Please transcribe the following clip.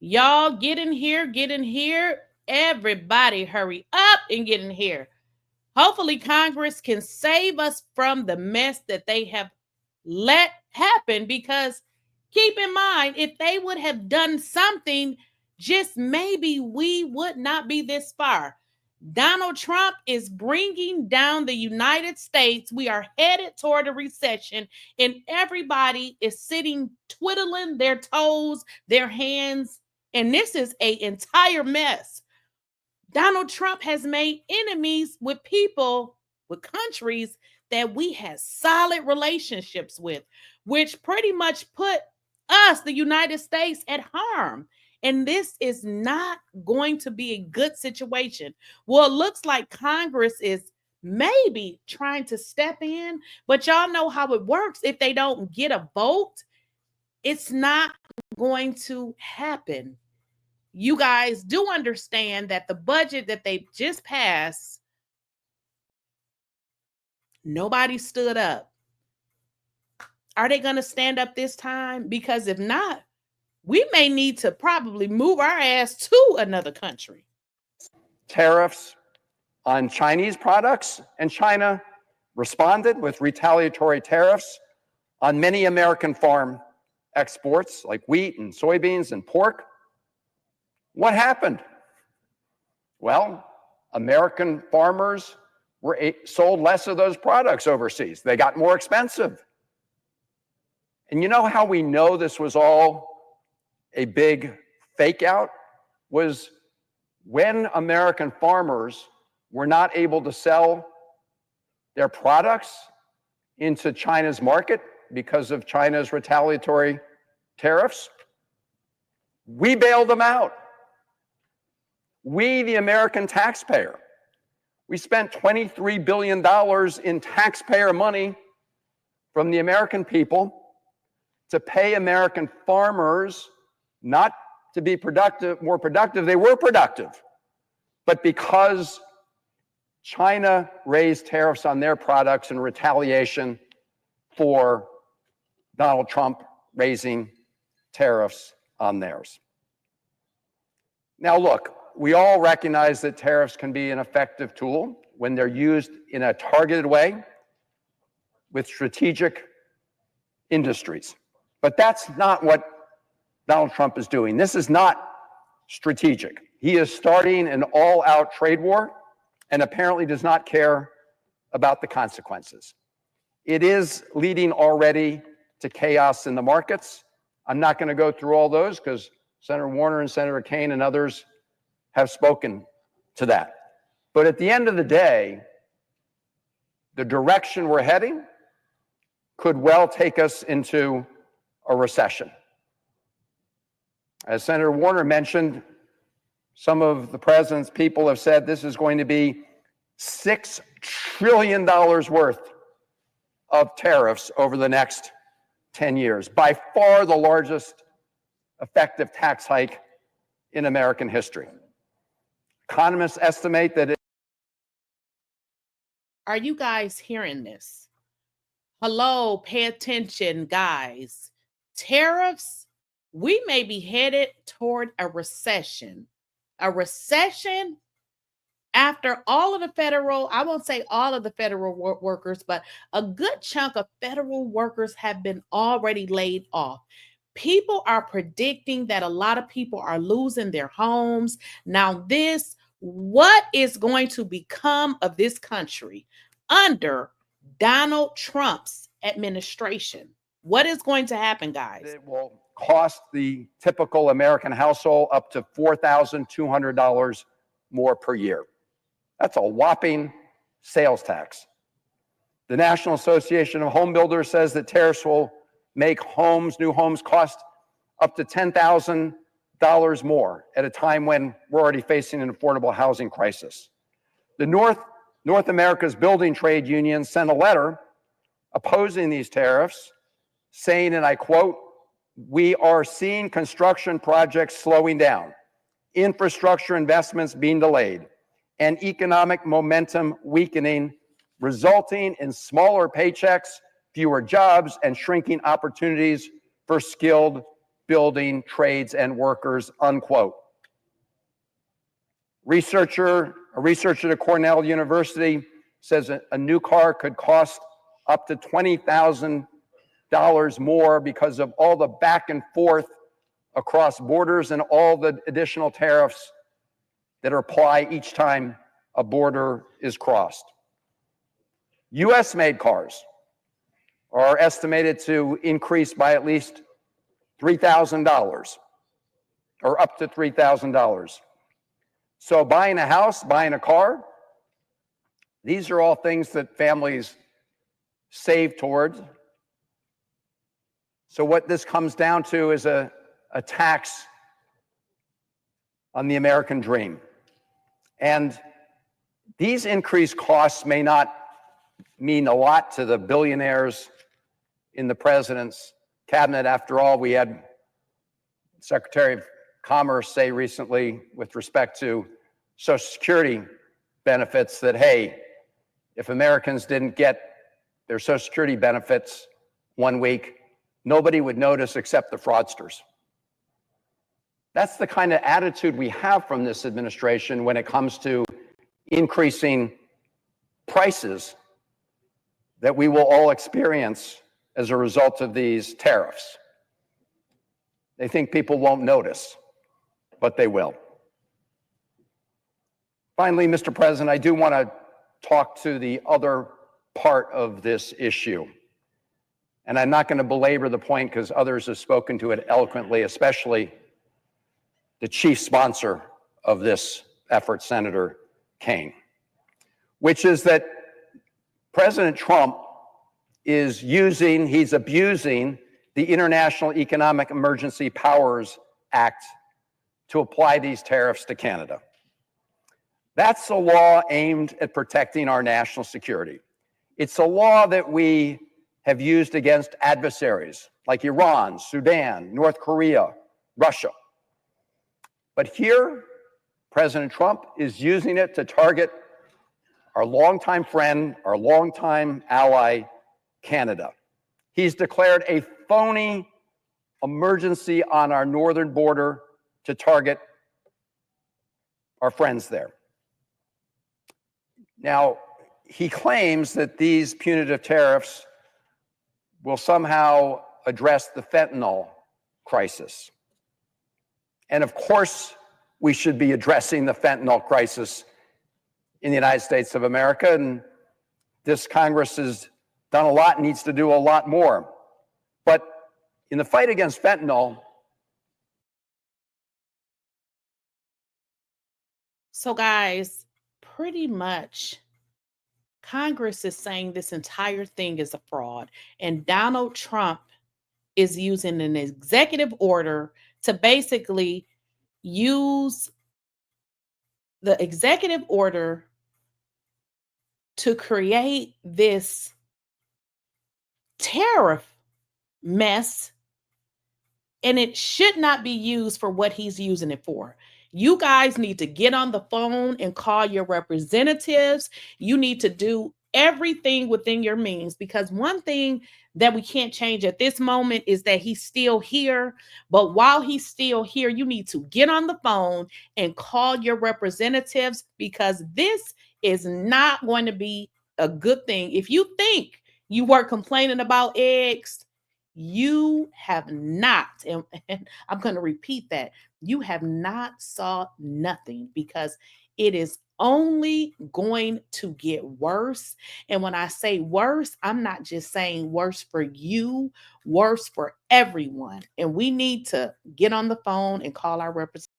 Y'all get in here, get in here. Everybody hurry up and get in here. Hopefully, Congress can save us from the mess that they have let happen, because keep in mind, if they would have done something, just maybe we would not be this far. Donald Trump is bringing down the United States. We are headed toward a recession, and everybody is sitting twiddling their toes, their hands, and this is an entire mess. Donald Trump has made enemies with people, with countries that we had solid relationships with, which pretty much put us, the United States, at harm. And this is not going to be a good situation. Well, it looks like Congress is maybe trying to step in, but y'all know how it works. If they don't get a vote, it's not going to happen. You guys do understand that the budget that they just passed, nobody stood up. Are they going to stand up this time? Because if not, we may need to probably move our ass to another country. Tariffs on Chinese products, and China responded with retaliatory tariffs on many American farm exports like wheat and soybeans and pork. What happened? Well, American farmers sold less of those products overseas. They got more expensive. And you know how we know this was all a big fake out? Was when American farmers were not able to sell their products into China's market because of China's retaliatory tariffs, we bailed them out. We, the American taxpayer, we spent $23 billion in taxpayer money from the American people to pay American farmers not to be productive, more productive. They were productive. But because China raised tariffs on their products in retaliation for Donald Trump raising tariffs on theirs. Now, look, we all recognize that tariffs can be an effective tool when they're used in a targeted way with strategic industries. But that's not what Donald Trump is doing. This is not strategic. He is starting an all-out trade war and apparently does not care about the consequences. It is leading already to chaos in the markets. I'm not going to go through all those because Senator Warner and Senator Kaine and others have spoken to that. But at the end of the day, the direction we're heading could well take us into a recession. As Senator Warner mentioned, some of the president's people have said this is going to be $6 trillion worth of tariffs over the next 10 years, by far the largest effective tax hike in American history. Economists estimate that Are you guys hearing this? Hello, pay attention, guys. Tariffs, we may be headed toward a recession. A recession after all of the federal, I won't say all of the federal workers, but a good chunk of federal workers have been already laid off. People are predicting that a lot of people are losing their homes. Now, what is going to become of this country under Donald Trump's administration? What is going to happen, guys? it will cost the typical American household up to $4,200 more per year. That's a whopping sales tax. The National Association of Home Builders says that tariffs will make new homes cost up to $10,000 more at a time when we're already facing an affordable housing crisis. The North America's building trade unions sent a letter opposing these tariffs, saying, and I quote, "We are seeing construction projects slowing down, infrastructure investments being delayed, and economic momentum weakening, resulting in smaller paychecks, fewer jobs, and shrinking opportunities for skilled building trades and workers, unquote. A researcher at Cornell University says a new car could cost up to $20,000 more because of all the back and forth across borders and all the additional tariffs that apply each time a border is crossed. US-made cars are estimated to increase by at least $3,000 or up to $3,000. So buying a house, buying a car, these are all things that families save towards. So what this comes down to is a tax on the American dream. And these increased costs may not mean a lot to the billionaires in the president's cabinet. After all, we had Secretary of Commerce say recently with respect to Social Security benefits that, hey, if Americans didn't get their Social Security benefits one week, nobody would notice except the fraudsters. That's the kind of attitude we have from this administration when it comes to increasing prices that we will all experience as a result of these tariffs. They think people won't notice, but they will. Finally, Mr. President, I do want to talk to the other part of this issue. And I'm not going to belabor the point because others have spoken to it eloquently, especially the chief sponsor of this effort, Senator Kaine, which is that President Trump is he's abusing the International Economic Emergency Powers Act to apply these tariffs to Canada. That's a law aimed at protecting our national security. It's a law that we have used against adversaries like Iran, Sudan, North Korea, Russia. But here, President Trump is using it to target our longtime friend, our longtime ally, Canada. He's declared a phony emergency on our northern border to target our friends there. Now, he claims that these punitive tariffs will somehow address the fentanyl crisis. And of course, we should be addressing the fentanyl crisis in the United States of America. And this Congress has done a lot, needs to do a lot more. But in the fight against fentanyl, so guys, pretty much Congress is saying this entire thing is a fraud, and Donald Trump is using an executive order to basically use the executive order to create this tariff mess, and it should not be used for what he's using it for. You guys need to get on the phone and call your representatives. You need to do everything within your means, because one thing that we can't change at this moment is that he's still here. But while he's still here, you need to get on the phone and call your representatives, because this is not going to be a good thing. If you think you were complaining about eggs, you have not, and I'm going to repeat that, you have not saw nothing, because it is only going to get worse. And when I say worse, I'm not just saying worse for you, worse for everyone. And we need to get on the phone and call our representatives.